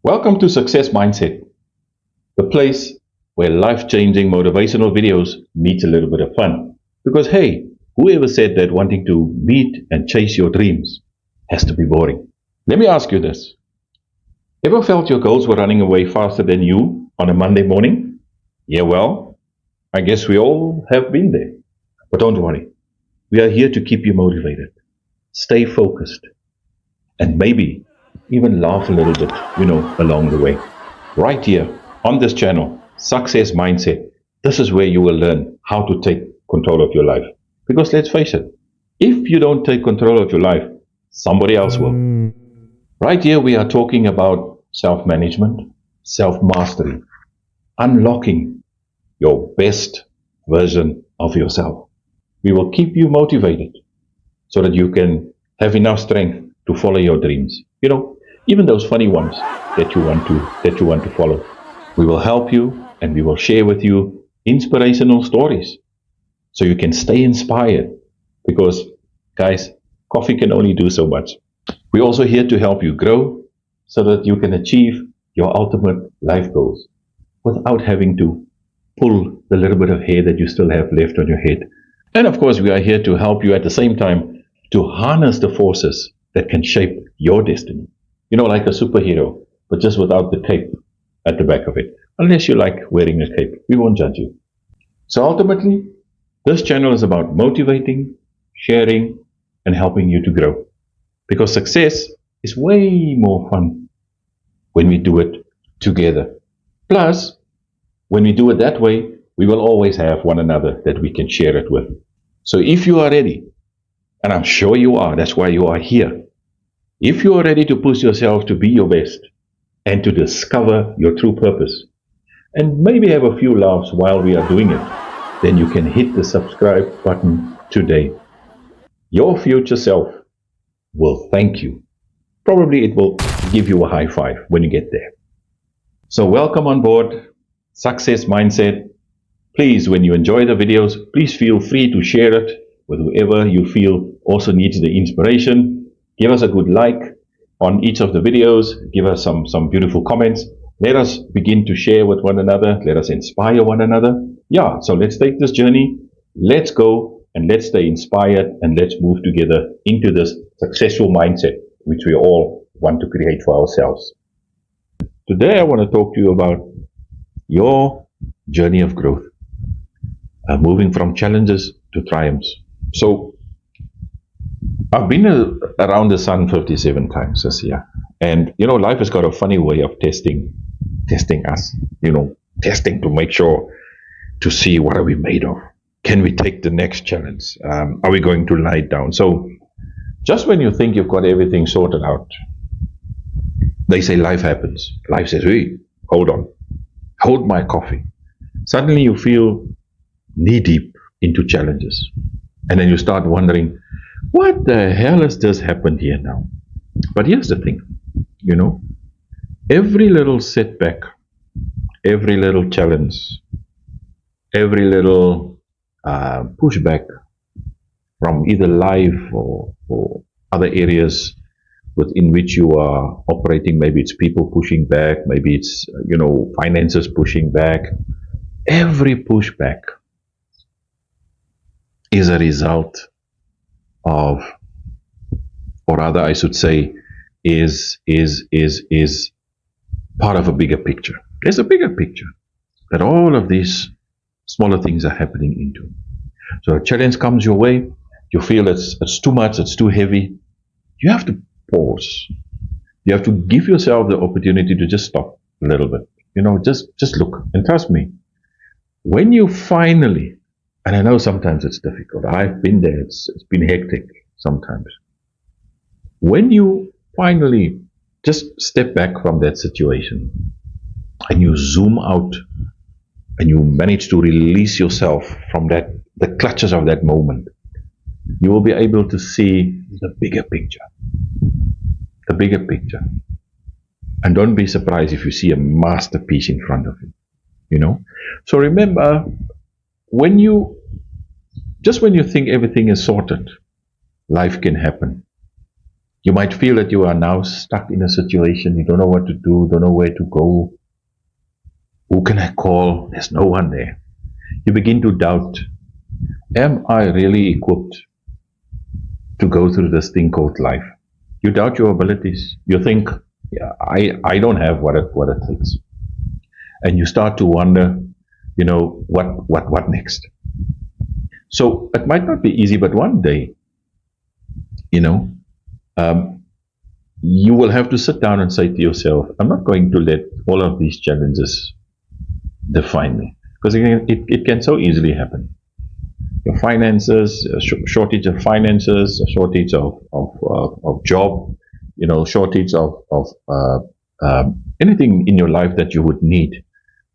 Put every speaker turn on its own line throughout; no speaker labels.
Welcome to Success Mindset, the place where life-changing motivational videos meet a little bit of fun. Because hey, whoever said that wanting to meet and chase your dreams has to be boring? Let me ask you this. Ever felt your goals were running away faster than you on a Monday morning? Yeah, well, I guess we all have been there. But don't worry, we are here to keep you motivated, stay focused, and maybe even laugh a little bit, along the way. Right here on this channel, Success Mindset, this is where you will learn how to take control of your life. Because let's face it, if you don't take control of your life, somebody else will. Right here, we are talking about self management, self mastery, unlocking your best version of yourself. We will keep you motivated so that you can have enough strength to follow your dreams. Even those funny ones that you want to follow. We will help you and we will share with you inspirational stories so you can stay inspired because guys, coffee can only do so much. We're also here to help you grow so that you can achieve your ultimate life goals without having to pull the little bit of hair that you still have left on your head. And of course, we are here to help you at the same time to harness the forces that can shape your destiny. Like a superhero, but just without the cape at the back of it. Unless you like wearing a cape, we won't judge you. So ultimately, this channel is about motivating, sharing, and helping you to grow. Because success is way more fun when we do it together. Plus, when we do it that way, we will always have one another that we can share it with. So if you are ready, and I'm sure you are, that's why you are here. If you are ready to push yourself to be your best and to discover your true purpose, and maybe have a few laughs while we are doing it, then you can hit the subscribe button today. Your future self will thank you. Probably it will give you a high five when you get there. So welcome on board Success Mindset. Please, when you enjoy the videos, please feel free to share it with whoever you feel also needs the inspiration. Give us a good like on each of the videos. Give us some beautiful comments. Let us begin to share with one another. Let us inspire one another. Yeah, so let's take this journey. Let's go and let's stay inspired and let's move together into this successful mindset which we all want to create for ourselves. Today I want to talk to you about your journey of growth, moving from challenges to triumphs. So I've been around the sun 57 times this year. And, life has got a funny way of testing us, testing to make sure to see what are we made of. Can we take the next challenge? Are we going to lie down? So just when you think you've got everything sorted out, they say life happens. Life says, hey, hold on, hold my coffee. Suddenly you feel knee deep into challenges. And then you start wondering, what the hell has just happened here now? But here's the thing, every little setback, every little challenge, every little pushback from either life or other areas within which you are operating, maybe it's people pushing back, maybe it's, finances pushing back, every pushback is a result of, or rather I should say, is part of a bigger picture. There's a bigger picture that all of these smaller things are happening into. So a challenge comes your way, you feel it's too much, it's too heavy. You have to pause. You have to give yourself the opportunity to just stop a little bit. Just look. And trust me, when you finally, and I know sometimes it's difficult. I've been there. It's been hectic sometimes. When you finally just step back from that situation and you zoom out and you manage to release yourself from the clutches of that moment, you will be able to see the bigger picture. The bigger picture. And don't be surprised if you see a masterpiece in front of you. So remember, when you think everything is sorted, life can happen. You might feel that you are now stuck in a situation, you don't know what to do, don't know where to go. Who can I call? There's no one there. You begin to doubt, am I really equipped to go through this thing called life? You doubt your abilities. You think, yeah, I don't have what it takes. And you start to wonder, what next? So it might not be easy, but one day, you know, um, you will have to sit down and say to yourself, I'm not going to let all of these challenges define me. Because it can so easily happen. Your finances, a shortage of finances, a shortage of job, shortage of anything in your life that you would need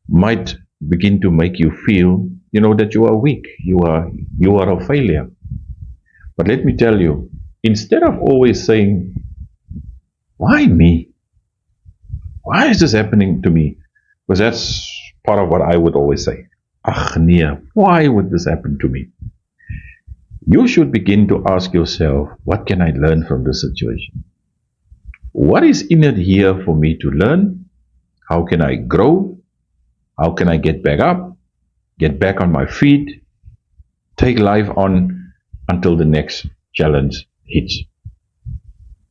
might begin to make you feel, that you are weak, you are a failure. But let me tell you, instead of always saying, why me? Why is this happening to me? Because that's part of what I would always say. Ach nee, why would this happen to me? You should begin to ask yourself, what can I learn from this situation? What is in it here for me to learn? How can I grow? How can I get back up, get back on my feet, take life on until the next challenge hits?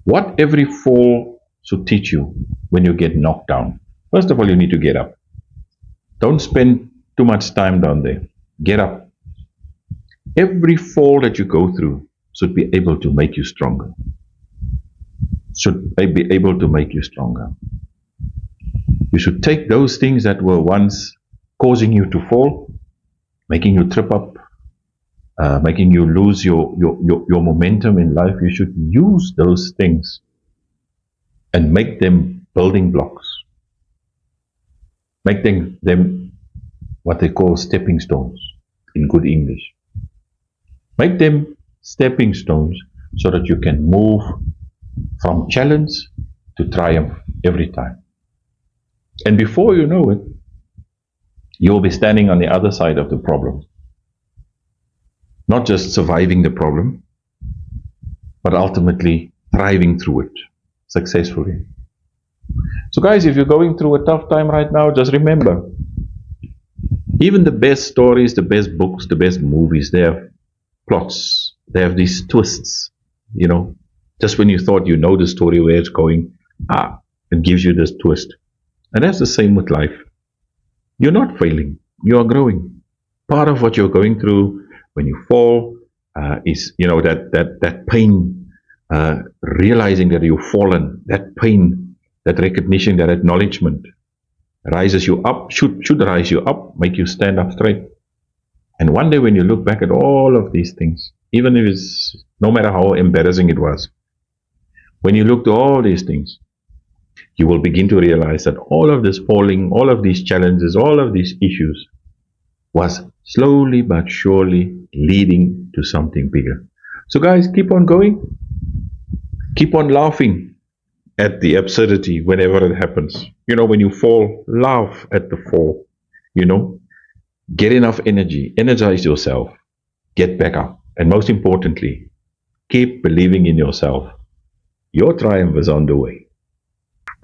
What every fall should teach you when you get knocked down? First of all, you need to get up. Don't spend too much time down there. Get up. Every fall that you go through should be able to make you stronger. Should be able to make you stronger. You should take those things that were once causing you to fall, making you trip up, making you lose your momentum in life. You should use those things and make them building blocks. Make them what they call stepping stones in good English. Make them stepping stones so that you can move from challenge to triumph every time. And before you know it, you'll be standing on the other side of the problem. Not just surviving the problem, but ultimately thriving through it successfully. So guys, if you're going through a tough time right now, just remember, even the best stories, the best books, the best movies, they have plots. They have these twists, just when you thought you know the story, where it's going, it gives you this twist. And that's the same with life. You're not failing, you are growing. Part of what you're going through when you fall is, that pain, realizing that you've fallen, that pain, that recognition, that acknowledgement rises you up, should rise you up, make you stand up straight. And one day when you look back at all of these things, even if it's no matter how embarrassing it was, when you look to all these things, you will begin to realize that all of this falling, all of these challenges, all of these issues was slowly but surely leading to something bigger. So guys, keep on going. Keep on laughing at the absurdity whenever it happens. When you fall, laugh at the fall. Get enough energy, energize yourself, get back up. And most importantly, keep believing in yourself. Your triumph is on the way.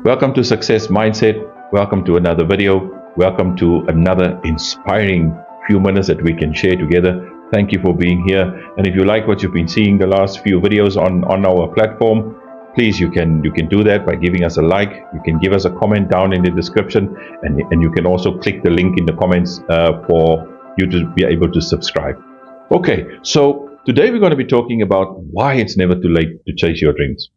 Welcome to Success Mindset. Welcome to another video. Welcome to another inspiring few minutes that we can share together. Thank you for being here. And if you like what you've been seeing the last few videos on our platform, please, you can do that by giving us a like. You can give us a comment down in the description, and you can also click the link in the comments for you to be able to subscribe. Okay, so today we're going to be talking about why it's never too late to chase your dreams.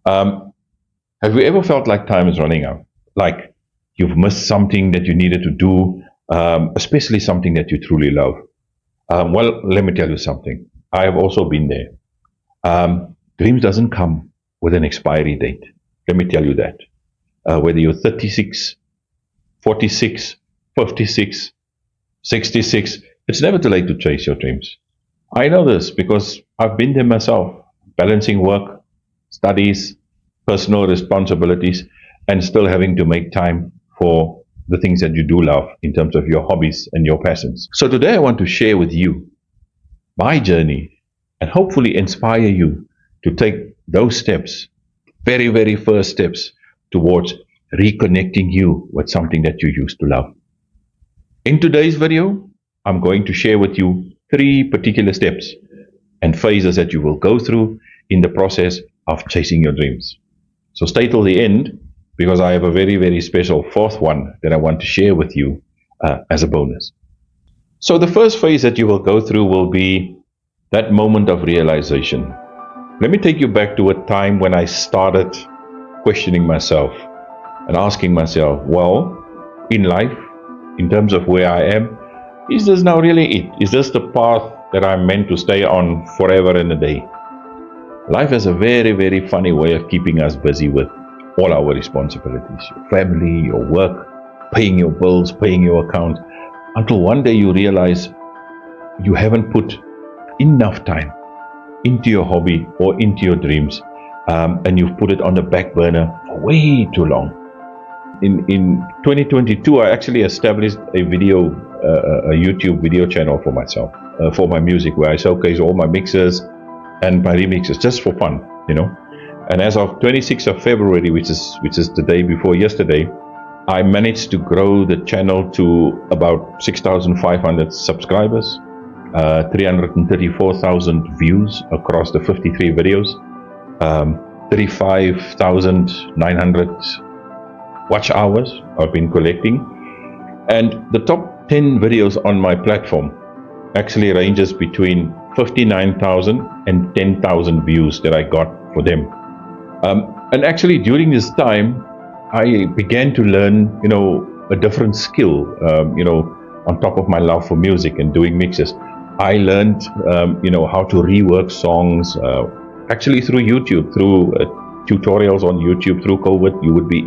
Have you ever felt like time is running out? Like you've missed something that you needed to do, especially something that you truly love? Well, let me tell you something. I have also been there. Dreams doesn't come with an expiry date. Let me tell you that. Whether you're 36, 46, 56, 66, it's never too late to chase your dreams. I know this because I've been there myself, balancing work, studies, personal responsibilities, and still having to make time for the things that you do love in terms of your hobbies and your passions. So today I want to share with you my journey and hopefully inspire you to take those steps, very, very first steps towards reconnecting you with something that you used to love. In today's video, I'm going to share with you 3 particular steps and phases that you will go through in the process of chasing your dreams. So stay till the end, because I have a very, very special 4th one that I want to share with you as a bonus. So the first phase that you will go through will be that moment of realization. Let me take you back to a time when I started questioning myself and asking myself, well, in life, in terms of where I am, is this now really it? Is this the path that I'm meant to stay on forever and a day? Life has a very, very funny way of keeping us busy with all our responsibilities, your family, your work, paying your bills, paying your account, until one day you realize you haven't put enough time into your hobby or into your dreams, and you've put it on the back burner for way too long. In 2022, I actually established a YouTube video channel for myself, for my music, where I showcase all my mixes and my remixes just for fun, And as of 26th of February, which is the day before yesterday, I managed to grow the channel to about 6,500 subscribers, 334,000 views across the 53 videos, 35,900 watch hours I've been collecting, and the top 10 videos on my platform actually ranges between 59,000 and 10,000 views that I got for them. And actually during this time, I began to learn, a different skill, on top of my love for music and doing mixes. I learned, how to rework songs, actually through YouTube, through tutorials on YouTube. Through COVID, you would be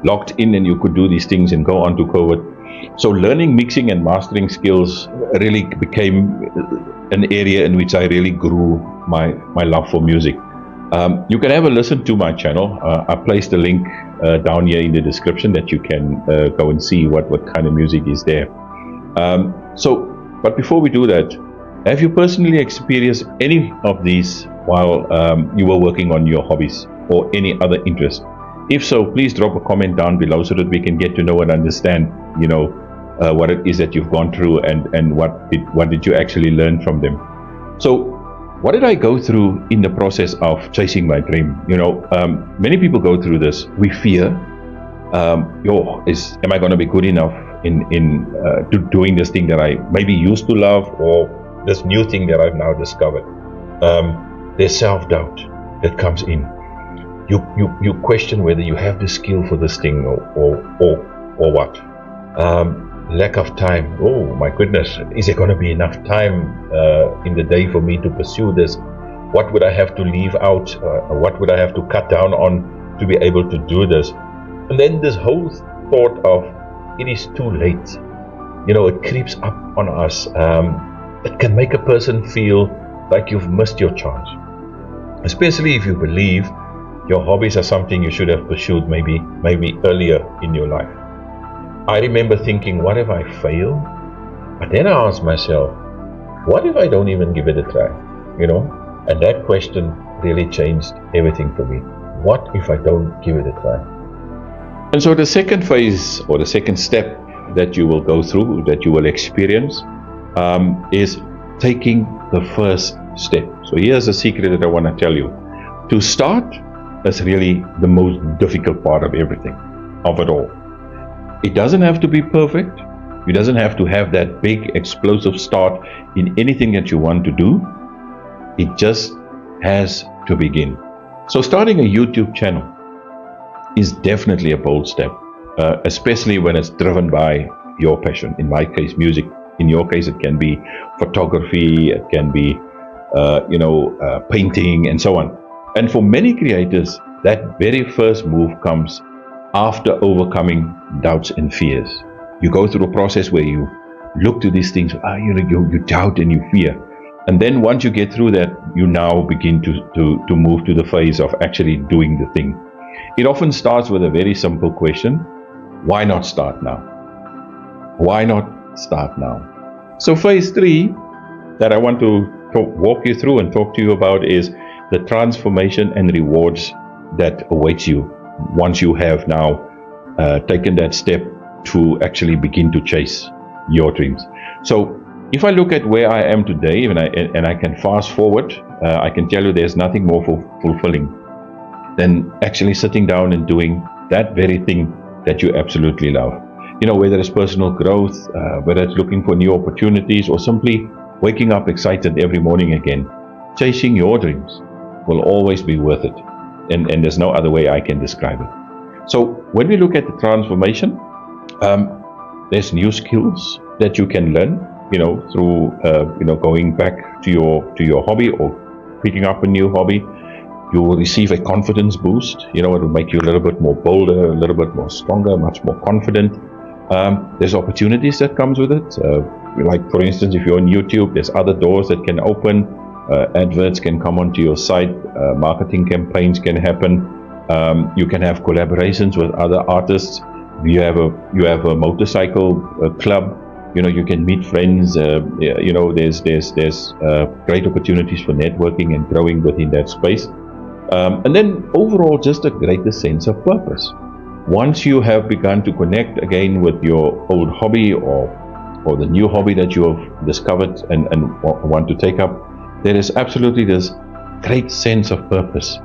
locked in and you could do these things and go on to COVID. So learning mixing and mastering skills really became an area in which I really grew my love for music. You can have a listen to my channel. I placed the link down here in the description that you can go and see what kind of music is there. But before we do that, have you personally experienced any of these while you were working on your hobbies or any other interest? If so, please drop a comment down below so that we can get to know and understand, what it is that you've gone through and what did you actually learn from them. So what did I go through in the process of chasing my dream? Many people go through this. We fear, am I going to be good enough in doing this thing that I maybe used to love, or this new thing that I've now discovered? There's self-doubt that comes in. You question whether you have the skill for this thing or what. Lack of time. Oh my goodness, is there going to be enough time in the day for me to pursue this? What would I have to leave out? What would I have to cut down on to be able to do this? And then this whole thought of it is too late. It creeps up on us. It can make a person feel like you've missed your chance, especially if you believe your hobbies are something you should have pursued maybe earlier in your life. I remember thinking, what if I fail? But then I asked myself, what if I don't even give it a try? And that question really changed everything for me. What if I don't give it a try? And so the second phase, or the second step that you will go through, that you will experience, is taking the first step. So here's a secret that I want to tell you. To start is really the most difficult part of everything, of it all. It doesn't have to be perfect. You doesn't have to have that big explosive start in anything that you want to do. It just has to begin. So starting a YouTube channel is definitely a bold step, especially when it's driven by your passion. In my case, music. In your case, it can be photography, it can be painting, and so on. And for many creators, that very first move comes after overcoming doubts and fears. You go through a process where you look to these things, you doubt and you fear. And then once you get through that, you now begin to move to the phase of actually doing the thing. It often starts with a very simple question: why not start now? Why not start now? So phase 3 that I want to walk you through and talk to you about is the transformation and rewards that awaits you once you have now taken that step to actually begin to chase your dreams. So if I look at where I am today, and I can fast forward, I can tell you there's nothing more fulfilling than actually sitting down and doing that very thing that you absolutely love. Whether it's personal growth, whether it's looking for new opportunities, or simply waking up excited every morning again. Chasing your dreams will always be worth it. And there's no other way I can describe it. So when we look at the transformation, there's new skills that you can learn, through, going back to your hobby or picking up a new hobby. You will receive a confidence boost. It will make you a little bit more bolder, a little bit more stronger, much more confident. There's opportunities that comes with it. Like, for instance, if you're on YouTube, there's other doors that can open. Adverts can come onto your site. Marketing campaigns can happen. You can have collaborations with other artists. You have a motorcycle club. You can meet friends. There's great opportunities for networking and growing within that space. And then overall, just a greater sense of purpose. Once you have begun to connect again with your old hobby or the new hobby that you have discovered and want to take up, there is absolutely this great sense of purpose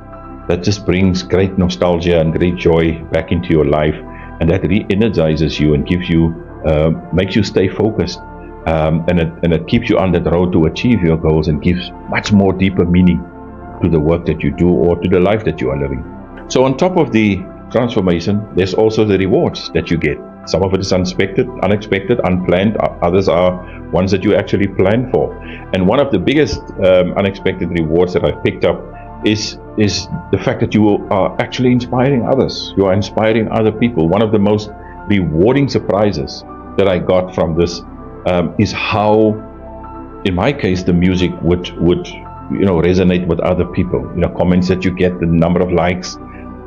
that just brings great nostalgia and great joy back into your life, and that re-energizes you and gives you, makes you stay focused, and it keeps you on that road to achieve your goals and gives much more deeper meaning to the work that you do or to the life that you are living. So on top of the transformation, there's also the rewards that you get. Some of it is unexpected, unplanned. Others are ones that you actually plan for. And one of the biggest unexpected rewards that I've picked up is the fact that you are actually inspiring others. You are inspiring other people. One of the most rewarding surprises that I got from this is how, in my case, the music would resonate with other people. Comments that you get, the number of likes,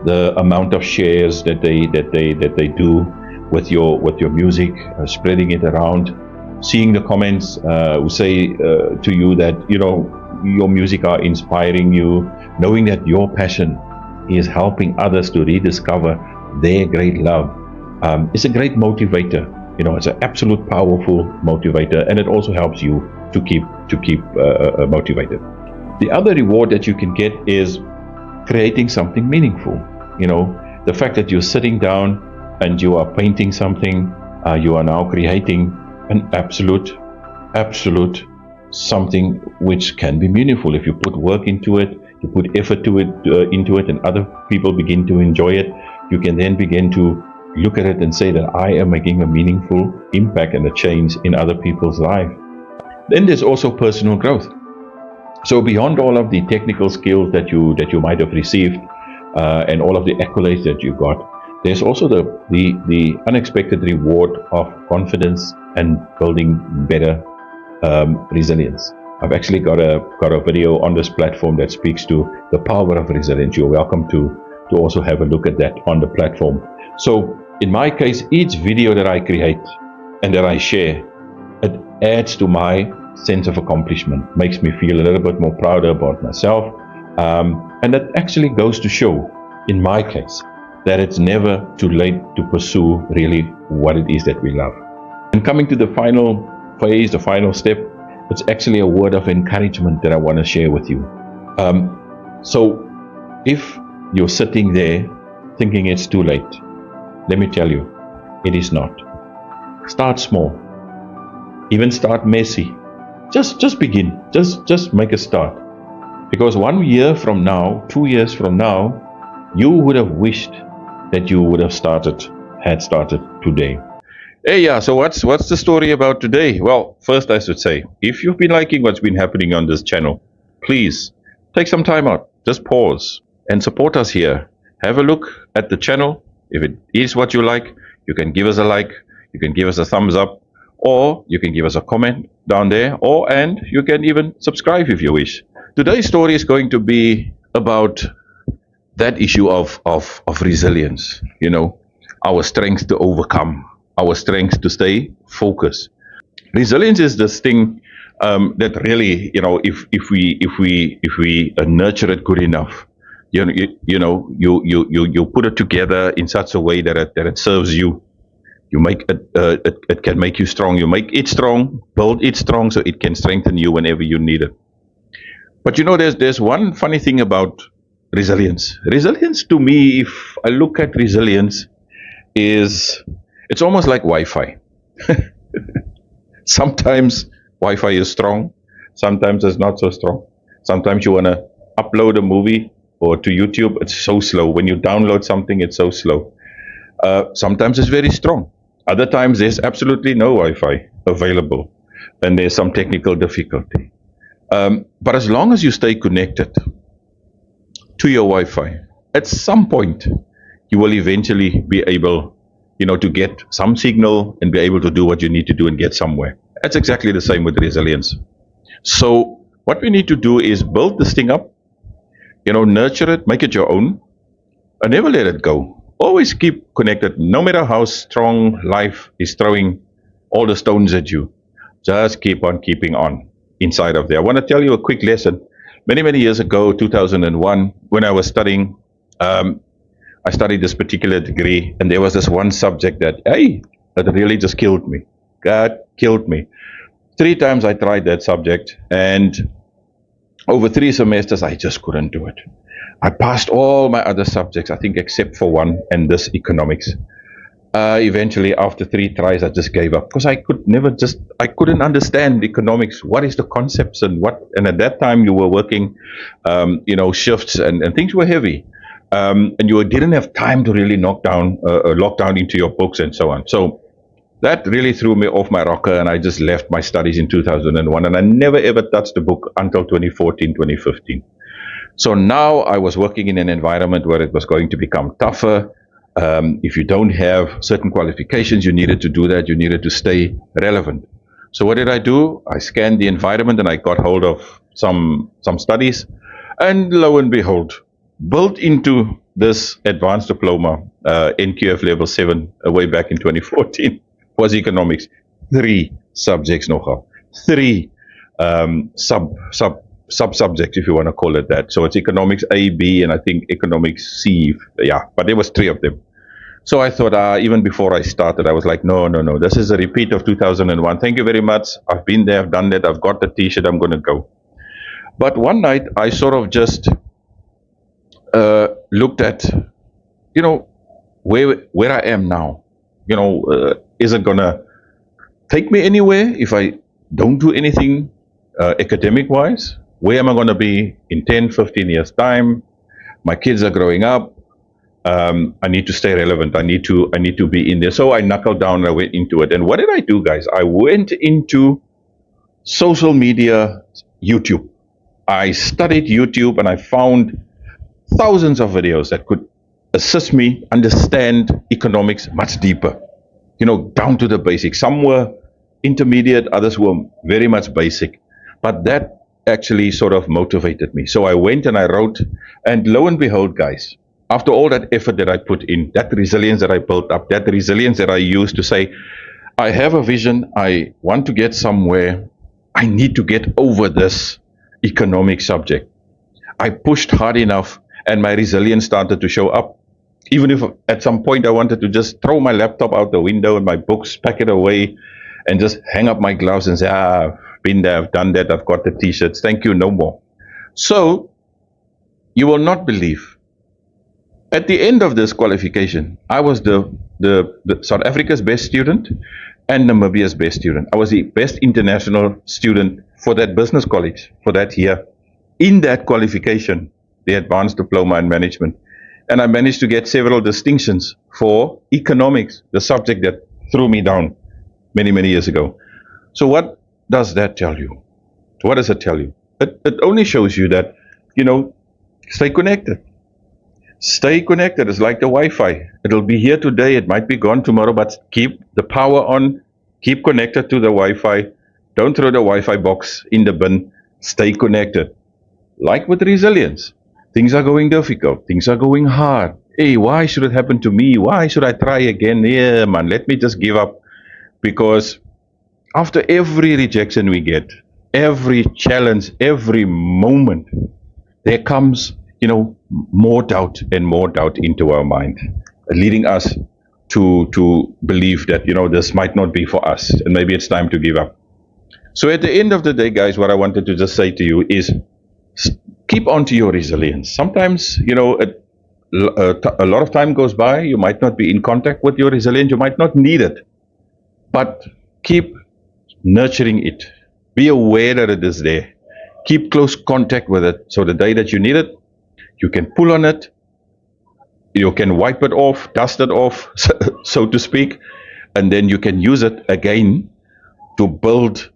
the amount of shares that they do with your music, spreading it around, seeing the comments who say to you that your music are inspiring you, knowing that your passion is helping others to rediscover their great love. It's a great motivator. It's an absolute powerful motivator, and it also helps you to keep motivated. The other reward that you can get is creating something meaningful. The fact that you're sitting down and you are painting something, you are now creating an absolute something which can be meaningful. If you put work into it, you put effort into it, and other people begin to enjoy it, you can then begin to look at it and say that I am making a meaningful impact and a change in other people's life. Then there's also personal growth. So beyond all of the technical skills that you might have received, and all of the accolades that you got, there's also the unexpected reward of confidence and building better resilience. I've actually got a video on this platform that speaks to the power of resilience. You're welcome to also have a look at that on the platform. So in my case, each video that I create and that I share, it adds to my sense of accomplishment, makes me feel a little bit more prouder about myself, and that actually goes to show, in my case, that it's never too late to pursue really what it is that we love. And coming to the final phase, the final step, it's actually a word of encouragement that I want to share with you. So if you're sitting there thinking it's too late, let me tell you, it is not. Start small. Even start messy. Just begin. Just make a start. Because 1 year from now, 2 years from now, you would have wished that you would have had started today. Hey, yeah, so what's the story about today? Well, first I should say, if you've been liking what's been happening on this channel, please take some time out, just pause and support us here. Have a look at the channel. If it is what you like, you can give us a like, you can give us a thumbs up, or you can give us a comment down there, and you can even subscribe if you wish. Today's story is going to be about that issue of resilience, our strength to overcome, our strength to stay focused. Resilience is this thing that really, if we nurture it good enough, you put it together in such a way that it serves you. You make it can make you strong. You make it strong, build it strong, so it can strengthen you whenever you need it. But there's one funny thing about resilience. Resilience to me, if I look at resilience, is it's almost like Wi-Fi. Sometimes Wi-Fi is strong, sometimes it's not so strong. Sometimes you want to upload a movie or to YouTube, it's so slow. When you download something, it's so slow. Sometimes it's very strong. Other times there's absolutely no Wi-Fi available, and there's some technical difficulty. But as long as you stay connected to your Wi-Fi, at some point you will eventually be able, to get some signal and be able to do what you need to do and get somewhere. That's exactly the same with resilience. So what we need to do is build this thing up, nurture it, make it your own, and never let it go. Always keep connected, no matter how strong life is throwing all the stones at you. Just keep on keeping on inside of there. I want to tell you a quick lesson. Many, many years ago, 2001, when I was studying, I studied this particular degree, and there was this one subject that really just killed me. God killed me. 3 times I tried that subject, and over 3 semesters, I just couldn't do it. I passed all my other subjects, I think, except for one, and this economics. Eventually, after 3 tries, I just gave up because I couldn't understand economics. What is the concepts and what? And at that time, you were working, shifts, and things were heavy, and you didn't have time to really lock down into your books and so on. So that really threw me off my rocker, and I just left my studies in 2001, and I never ever touched the book until 2014, 2015. So now I was working in an environment where it was going to become tougher. If you don't have certain qualifications, you needed to do that. You needed to stay relevant. So what did I do? I scanned the environment and I got hold of some studies, and lo and behold, built into this advanced diploma, NQF level 7, way back in 2014, was economics. 3 subjects nogal. 3 sub subjects, if you want to call it that. So it's economics A, B, and I think economics C. Yeah, but there was 3 of them. So I thought, even before I started, I was like, no, no, no. This is a repeat of 2001. Thank you very much. I've been there, I've done that. I've got the T-shirt. I'm going to go. But one night, I sort of just looked at, where I am now. Is it going to take me anywhere if I don't do anything academic-wise? Where am I going to be in 10, 15 years' time? My kids are growing up. I need to stay relevant. I need to be in there. So I knuckled down and I went into it. And what did I do, guys? I went into social media, YouTube. I studied YouTube and I found thousands of videos that could assist me understand economics much deeper, down to the basics. Some were intermediate, others were very much basic. But that actually sort of motivated me. So I went and I wrote, and lo and behold, guys, after all that effort that I put in, that resilience that I built up, that resilience that I used to say, I have a vision, I want to get somewhere, I need to get over this economic subject. I pushed hard enough, and my resilience started to show up. Even if at some point I wanted to just throw my laptop out the window and my books, pack it away, and just hang up my gloves and say, I've been there, I've done that, I've got the T-shirts, thank you, no more. So, you will not believe. At the end of this qualification, I was the South Africa's best student and Namibia's best student. I was the best international student for that business college for that year. In that qualification, the advanced diploma in management. And I managed to get several distinctions for economics, the subject that threw me down many, many years ago. So what does that tell you? What does it tell you? It only shows you that, stay connected. Stay connected. It's like the Wi-Fi. It'll be here today. It might be gone tomorrow, but keep the power on. Keep connected to the Wi-Fi. Don't throw the Wi-Fi box in the bin. Stay connected. Like with resilience. Things are going difficult. Things are going hard. Hey, why should it happen to me? Why should I try again? Yeah, man, let me just give up. Because after every rejection we get, every challenge, every moment, there comes, more doubt and more doubt into our mind, leading us to believe that, this might not be for us and maybe it's time to give up. So at the end of the day, guys, what I wanted to just say to you is keep on to your resilience. Sometimes, a lot of time goes by, you might not be in contact with your resilience, you might not need it, but keep nurturing it. Be aware that it is there. Keep close contact with it so the day that you need it, you can pull on it, you can wipe it off, dust it off, so to speak, and then you can use it again to build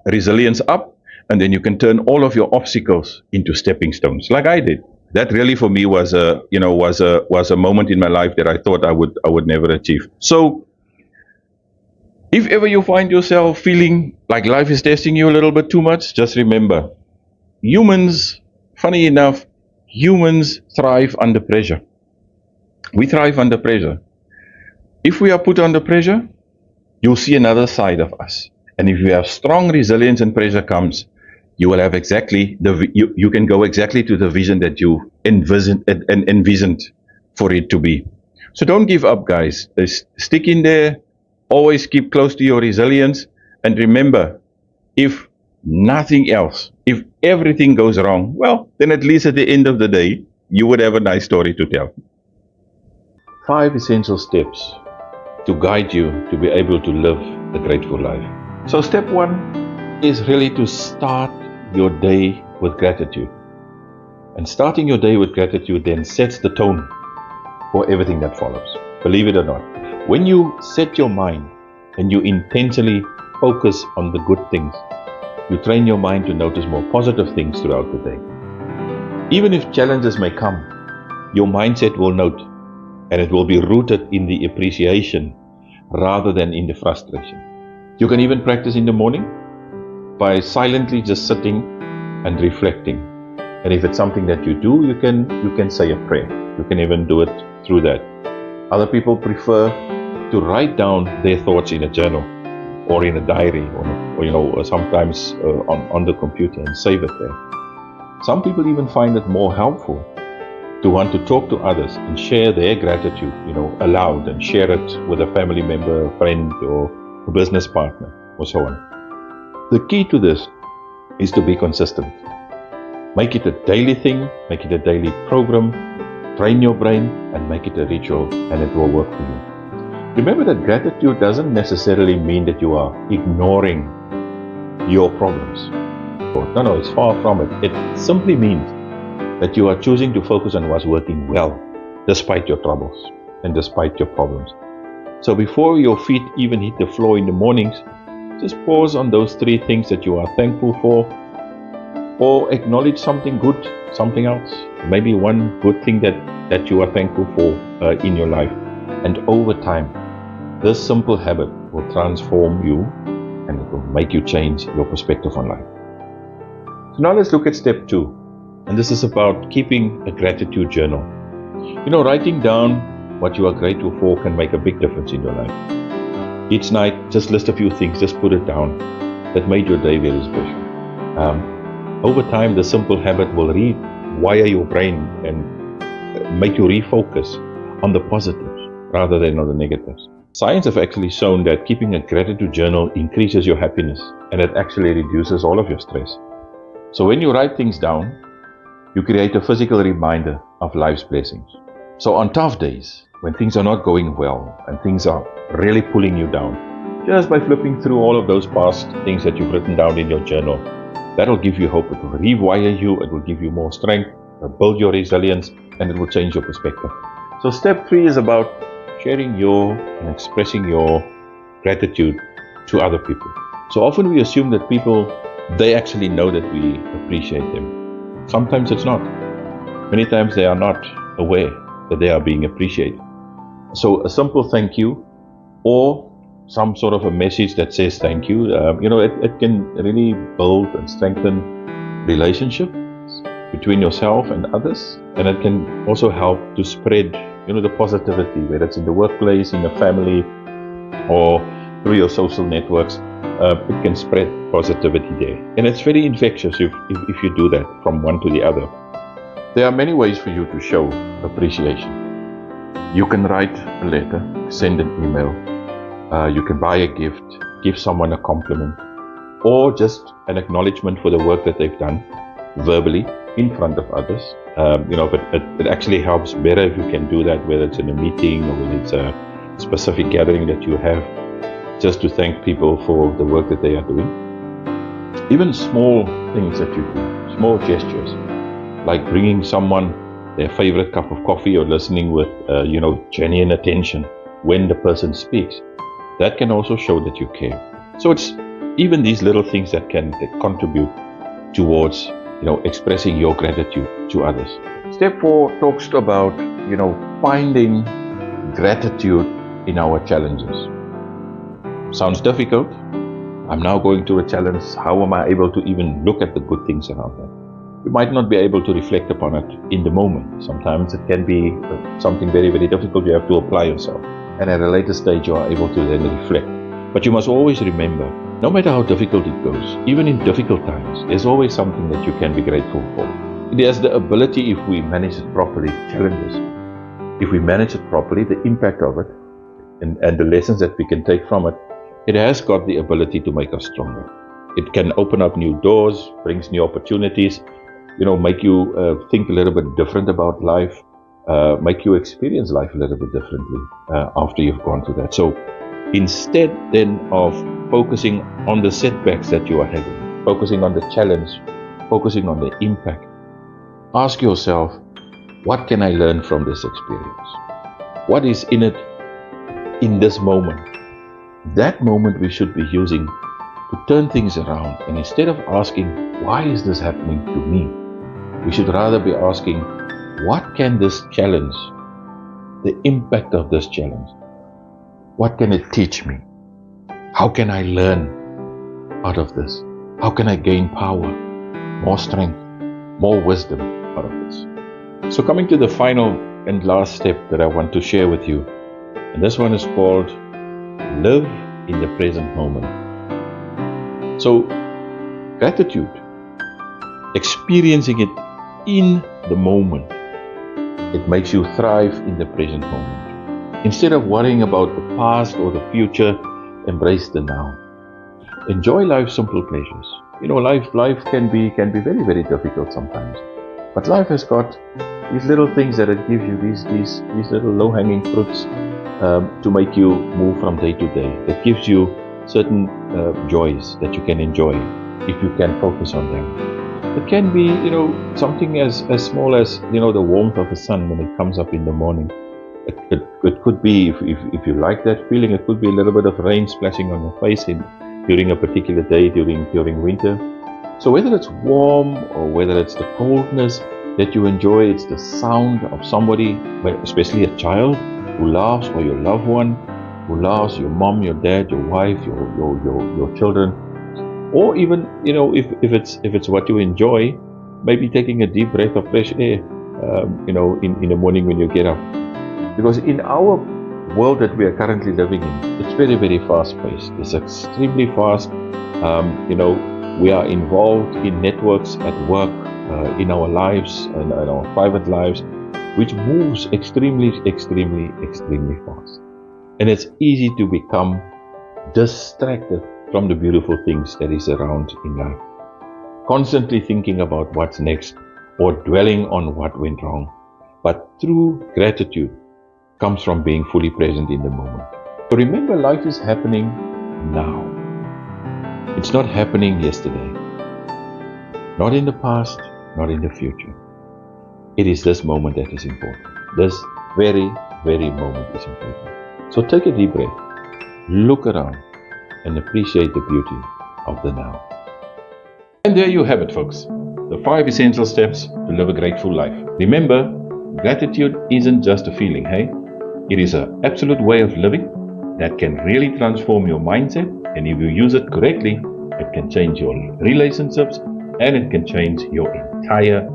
resilience up, and then you can turn all of your obstacles into stepping stones, like I did. That really for me was a moment in my life that I thought I would never achieve. So if ever you find yourself feeling like life is testing you a little bit too much, just remember, humans, funny enough, humans thrive under pressure. We thrive under pressure. If we are put under pressure, you'll see another side of us. And if you have strong resilience and pressure comes, you will have exactly you can go exactly to the vision that you envisioned for it to be. So don't give up, guys. Stick in there. Always keep close to your resilience. And remember, if nothing else, if everything goes wrong, well, then at least at the end of the day, you would have a nice story to tell. 5 essential steps to guide you to be able to live a grateful life. So step 1 is really to start your day with gratitude. And starting your day with gratitude then sets the tone for everything that follows. Believe it or not. When you set your mind and you intentionally focus on the good things, you train your mind to notice more positive things throughout the day. Even if challenges may come, your mindset will note, and it will be rooted in the appreciation rather than in the frustration. You can even practice in the morning by silently just sitting and reflecting. And if it's something that you do, you can say a prayer. You can even do it through that. Other people prefer to write down their thoughts in a journal or in a diary or sometimes on the computer and save it there. Some people even find it more helpful to want to talk to others and share their gratitude, aloud, and share it with a family member, a friend, or a business partner, or so on. The key to this is to be consistent. Make it a daily thing, make it a daily program, train your brain, and make it a ritual, and it will work for you. Remember that gratitude doesn't necessarily mean that you are ignoring your problems. No, it's far from it. It simply means that you are choosing to focus on what's working well, despite your troubles and despite your problems. So before your feet even hit the floor in the mornings, just pause on those 3 things that you are thankful for, or acknowledge something good, something else, maybe one good thing that you are thankful for in your life. And over time, this simple habit will transform you and it will make you change your perspective on life. So now let's look at step 2. And this is about keeping a gratitude journal. Writing down what you are grateful for can make a big difference in your life. Each night, just list a few things, just put it down that made your day very special. Over time, the simple habit will rewire your brain and make you refocus on the positives rather than on the negatives. Science have actually shown that keeping a gratitude journal increases your happiness, and it actually reduces all of your stress. So when you write things down, you create a physical reminder of life's blessings. So on tough days, when things are not going well and things are really pulling you down, just by flipping through all of those past things that you've written down in your journal, that'll give you hope. It will rewire you, it will give you more strength, it will build your resilience, and it will change your perspective. So step 3 is about sharing and expressing your gratitude to other people. So often we assume that people, they actually know that we appreciate them. Sometimes it's not. Many times they are not aware that they are being appreciated. So a simple thank you or some sort of a message that says thank you, it can really build and strengthen relationships between yourself and others. And it can also help to spread, the positivity, whether it's in the workplace, in the family, or through your social networks, it can spread positivity there. And it's very infectious if you do that from one to the other. There are many ways for you to show appreciation. You can write a letter, send an email, you can buy a gift, give someone a compliment, or just an acknowledgement for the work that they've done verbally in front of others. But it actually helps better if you can do that, whether it's in a meeting or whether it's a specific gathering that you have, just to thank people for the work that they are doing. Even small things that you do, small gestures, like bringing someone their favorite cup of coffee or listening with, genuine attention when the person speaks. That can also show that you care. So it's even these little things that can contribute towards, expressing your gratitude to others. Step 4 talks about, finding gratitude in our challenges. Sounds difficult. I'm now going through a challenge. How am I able to even look at the good things around that? You might not be able to reflect upon it in the moment. Sometimes it can be something very, very difficult. You have to apply yourself. And at a later stage, you are able to then reflect. But you must always remember, no matter how difficult it goes, even in difficult times, there's always something that you can be grateful for. It has the ability, if we manage it properly, challenges. If we manage it properly, the impact of it and the lessons that we can take from it, it has got the ability to make us stronger. It can open up new doors, brings new opportunities, make you think a little bit different about life, make you experience life a little bit differently after you've gone through that. So instead then of focusing on the setbacks that you are having, focusing on the challenge, focusing on the impact, ask yourself, what can I learn from this experience? What is in it in this moment? That moment we should be using to turn things around. And instead of asking, why is this happening to me? We should rather be asking, what can this challenge, the impact of this challenge, what can it teach me? How can I learn out of this? How can I gain power, more strength, more wisdom out of this? So coming to the final and last step that I want to share with you, and this one is called live in the present moment. So gratitude, experiencing it in the moment, it makes you thrive in the present moment. Instead of worrying about the past or the future, embrace the now. Enjoy life's simple pleasures. Life can be very, very difficult sometimes. But life has got these little things that it gives you, these little low-hanging fruits to make you move from day to day. It gives you certain joys that you can enjoy if you can focus on them. It can be, something as small as, the warmth of the sun when it comes up in the morning. It could be, if you like that feeling, it could be a little bit of rain splashing on your face during a particular day during winter. So whether it's warm or whether it's the coldness that you enjoy, it's the sound of somebody, especially a child who laughs, or your loved one who laughs, your mom, your dad, your wife, your children. Or even, if it's what you enjoy, maybe taking a deep breath of fresh air, in the morning when you get up. Because in our world that we are currently living in, it's very, very fast-paced. It's extremely fast. We are involved in networks at work, in our lives and our private lives, which moves extremely, extremely, extremely fast. And it's easy to become distracted from the beautiful things that is around in life. Constantly thinking about what's next or dwelling on what went wrong. But true gratitude comes from being fully present in the moment. So remember, life is happening now. It's not happening yesterday. Not in the past, not in the future. It is this moment that is important. This very, very moment is important. So take a deep breath, look around, and appreciate the beauty of the now. And there you have it, folks. The 5 essential steps to live a grateful life. Remember, gratitude isn't just a feeling, hey? It is an absolute way of living that can really transform your mindset, and if you use it correctly, it can change your relationships and it can change your entire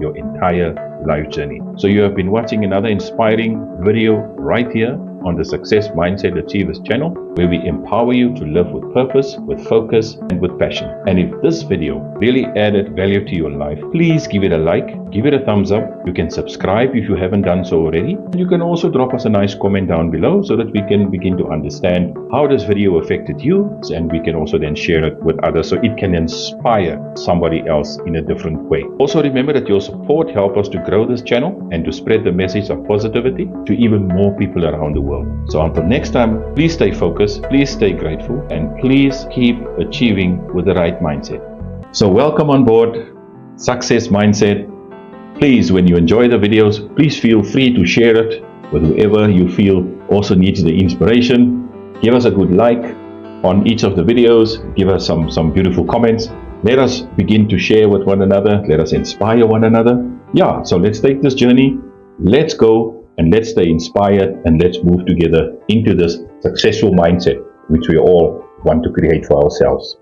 life journey. So you have been watching another inspiring video right here on the Success Mindset Achievers channel, where we empower you to live with purpose, with focus, and with passion. And if this video really added value to your life, please give it a like, give it a thumbs up. You can subscribe if you haven't done so already. You can also drop us a nice comment down below so that we can begin to understand how this video affected you, and we can also then share it with others so it can inspire somebody else in a different way. Also remember that your support helps us to grow this channel and to spread the message of positivity to even more people around the world. So until next time, please stay focused, please stay grateful, and please keep achieving with the right mindset. So welcome on board Success Mindset. Please, when you enjoy the videos, please feel free to share it with whoever you feel also needs the inspiration. Give us a good like on each of the videos. Give us some beautiful comments. Let us begin to share with one another. Let us inspire one another. Yeah, so let's take this journey. Let's go and let's stay inspired, and let's move together into this successful mindset which we all want to create for ourselves.